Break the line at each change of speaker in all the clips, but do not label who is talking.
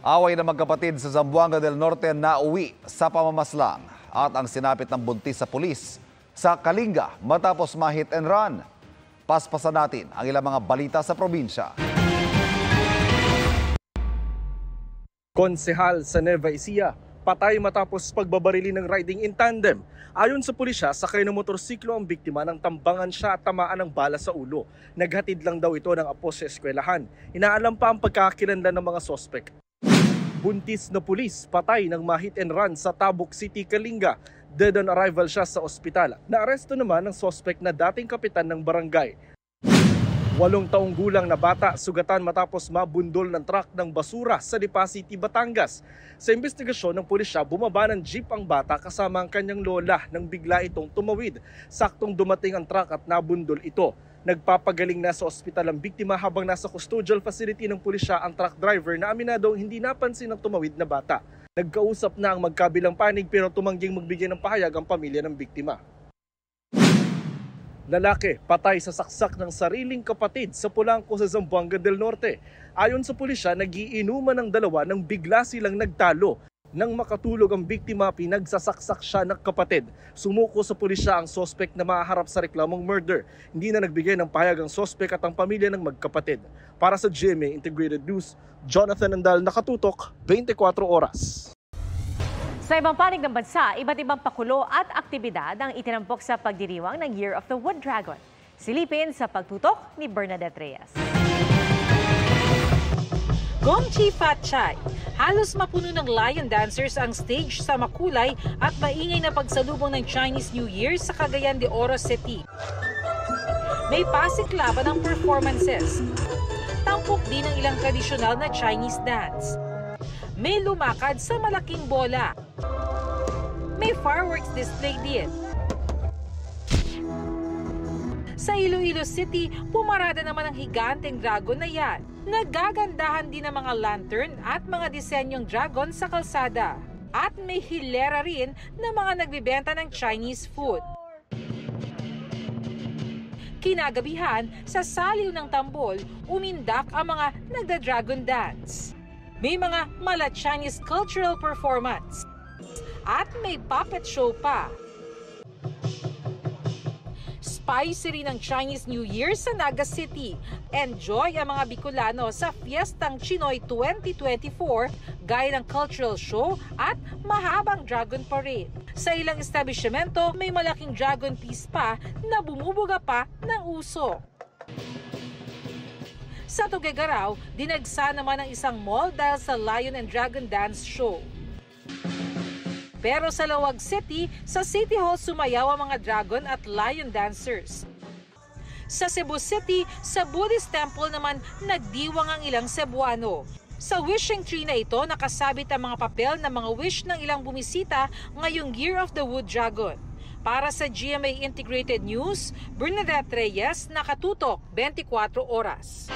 Away ng magkapatid sa Zamboanga del Norte na uwi sa pamamaslang at ang sinapit ng buntis sa pulis sa Kalinga matapos ma-hit and run. Paspasan natin ang ilang mga balita sa probinsya.
Konsehal sa Nueva Ecija, patay matapos pagbabarili ng riding in tandem. Ayon sa pulisya, sakay ng motorsiklo ang biktima nang tambangan siya at tamaan ng bala sa ulo. Naghatid lang daw ito ng apo sa eskwelahan. Inaalam pa ang pagkakakilanlan ng mga sospek. Buntis na pulis, patay ng ma-hit and run sa Tabuk City, Kalinga. Dead on arrival siya sa ospital. Naaresto naman ang sospek na dating kapitan ng barangay. 8 taong gulang na bata sugatan matapos mabundol ng truck ng basura sa Lipa City, Batangas. Sa investigasyon ng pulisya, bumaba ng jeep ang bata kasama ang kanyang lola nang bigla itong tumawid. Saktong dumating ang truck at nabundol ito. Nagpapagaling na sa ospital ang biktima habang nasa custodial facility ng pulisya ang truck driver na aminadong hindi napansin ang tumawid na bata. Nagkausap na ang magkabilang panig pero tumangging magbigay ng pahayag ang pamilya ng biktima. Lalaki, patay sa saksak ng sariling kapatid sa Polanco sa Zamboanga del Norte. Ayon sa pulisya, nagiinuman ng dalawa nang bigla silang nagtalo. Nang makatulog ang biktima, pinagsasaksak siya ng kapatid. Sumuko sa pulisya ang sospek na mahaharap sa reklamong murder. Hindi na nagbigay ng pahayag ang sospek at ang pamilya ng magkapatid. Para sa GMA Integrated News, Jonathan Andal, nakatutok, 24 oras.
Sa ibang panig ng bansa, iba't ibang pakulo at aktibidad ang itinampok sa pagdiriwang ng Year of the Wood Dragon. Silipin sa pagtutok ni Bernadette Reyes.
Gomchi Fat Chai. Halos mapuno ng lion dancers ang stage sa makulay at maingay na pagsalubong ng Chinese New Year sa Cagayan de Oro City. May pasiklaban ng performances. Tampok din ang ilang tradisyonal na Chinese dance. May lumakad sa malaking bola. May fireworks display din. Sa Iloilo City, pumarada naman ang higanteng dragon na yan. Nagagandahan din ang mga lantern at mga disenyong dragon sa kalsada. At may hilera rin na mga nagbibenta ng Chinese food. Kinagabihan, sa saliw ng tambol, umindak ang mga nagda-dragon dance. May mga mala-Chinese cultural performance. At may puppet show pa. Spicy rin ang Chinese New Year sa Naga City. Enjoy ang mga Bicolano sa Fiestang Chinoy 2024 gaya ng cultural show at mahabang dragon parade. Sa ilang establishmento, may malaking dragon piece pa na bumubuga pa ng usok. Sa Tuguegarao, dinagsa naman ang isang mall dahil sa Lion and Dragon Dance Show. Pero sa Lawag City, sa City Hall sumayaw ang mga dragon at lion dancers. Sa Cebu City, sa Buddhist Temple naman nagdiwang ang ilang Cebuano. Sa wishing tree na ito, nakasabit ang mga papel ng mga wish ng ilang bumisita ngayong Year of the Wood Dragon. Para sa GMA Integrated News, Bernadette Reyes, nakatutok, 24 oras.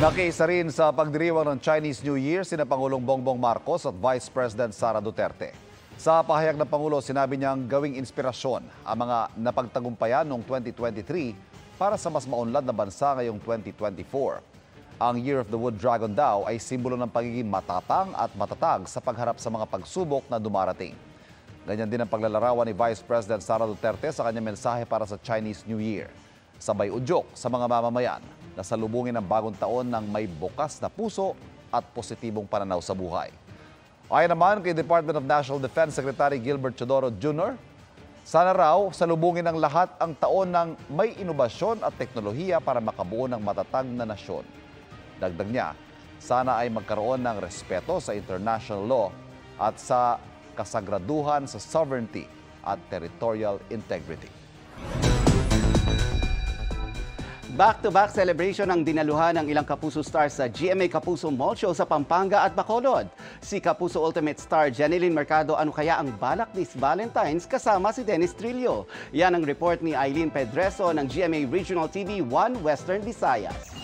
Nakiisa rin sa pagdiriwang ng Chinese New Year sina Pangulong Bongbong Marcos at Vice President Sara Duterte. Sa pahayag ng Pangulo, sinabi niyang gawing inspirasyon ang mga napagtagumpayan noong 2023 para sa mas maunlad na bansa ngayong 2024. Ang Year of the Wood Dragon daw ay simbolo ng pagiging matapang at matatag sa pagharap sa mga pagsubok na dumarating. Ganyan din ang paglalarawan ni Vice President Sara Duterte sa kanyang mensahe para sa Chinese New Year. Sabay udyok sa mga mamamayan na salubungin ang bagong taon ng may bukas na puso at positibong pananaw sa buhay. Ayon naman kay Department of National Defense Secretary Gilbert Chodoro Jr., sana raw salubungin ng lahat ang taon ng may inobasyon at teknolohiya para makabuo ng matatag na nasyon. Dagdag niya, sana ay magkaroon ng respeto sa international law at sa kasagraduhan sa sovereignty at territorial integrity.
Back-to-back celebration ang dinaluhan ng ilang Kapuso stars sa GMA Kapuso Mall Show sa Pampanga at Bacolod. Si Kapuso Ultimate star Jeneline Mercado, ano kaya ang balak ni Valentine's kasama si Dennis Trillo? Yan ang report ni Eileen Pedreso ng GMA Regional TV 1 Western Visayas.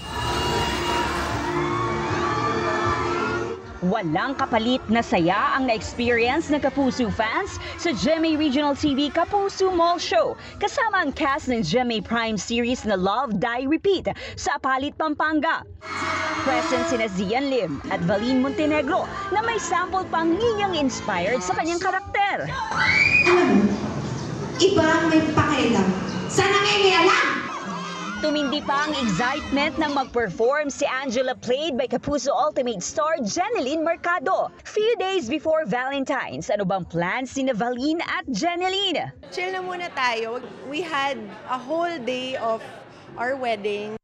Walang kapalit na saya ang na-experience ng Kapuso fans sa GMA Regional TV Kapuso Mall Show kasama ang cast ng GMA Prime series na Love, Die, Repeat sa Apalit, Pampanga. Present sina Zian Lim at Valine Montenegro na may sample pang ngiyang inspired sa kanyang karakter.
Alam mo, iba ang may pakialam sa nangingialam!
Tumindi pa ang excitement nang mag-perform si Angela played by Kapuso Ultimate star Jeneline Mercado. Few days before Valentine's, ano bang plans ni Valine at Jeneline?
Chill na muna tayo. We had a whole day of our wedding.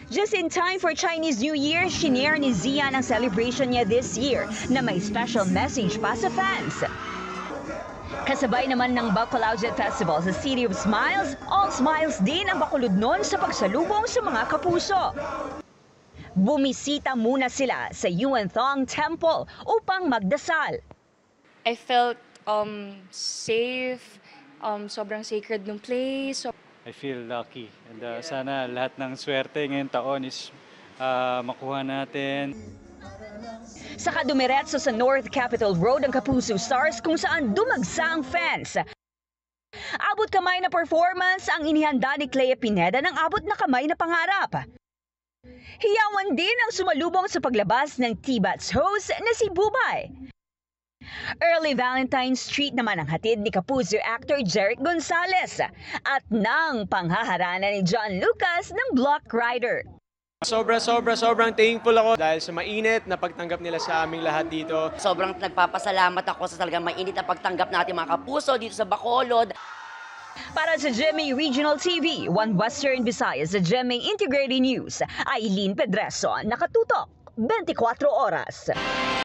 Just in time for Chinese New Year, shinare ni Zian ang celebration niya this year na may special message pa sa fans. Kasabay naman ng Bacolod Jet Festival sa City of Smiles, all smiles din ang Bacolod noon sa pagsalubong sa mga kapuso. Bumisita muna sila sa Yuan Thong Temple upang magdasal.
I felt safe, sobrang sacred ng place.
I feel lucky and sana lahat ng swerte ngayong taon is makuha natin.
Sa kadumiretso sa North Capitol Road ang Kapuso Stars kung saan dumagsa ang fans. Abot kamay na performance ang inihanda ni Clea Pineda ng abot na kamay na pangarap. Hiyawan din ang sumalubong sa paglabas ng T-Bats host na si Bubay. Early Valentine's treat naman ang hatid ni Kapuso actor Jeric Gonzalez at ng panghaharana ni John Lucas ng Block Rider.
Sobrang thankful ako dahil sa mainit na pagtanggap nila sa aming lahat dito.
Sobrang nagpapasalamat ako sa talagang mainit na pagtanggap natin mga kapuso dito sa Bacolod.
Para sa GMA Regional TV, One Western Visayas sa GMA Integrated News, Aileen Pedreso, nakatutok 24 oras.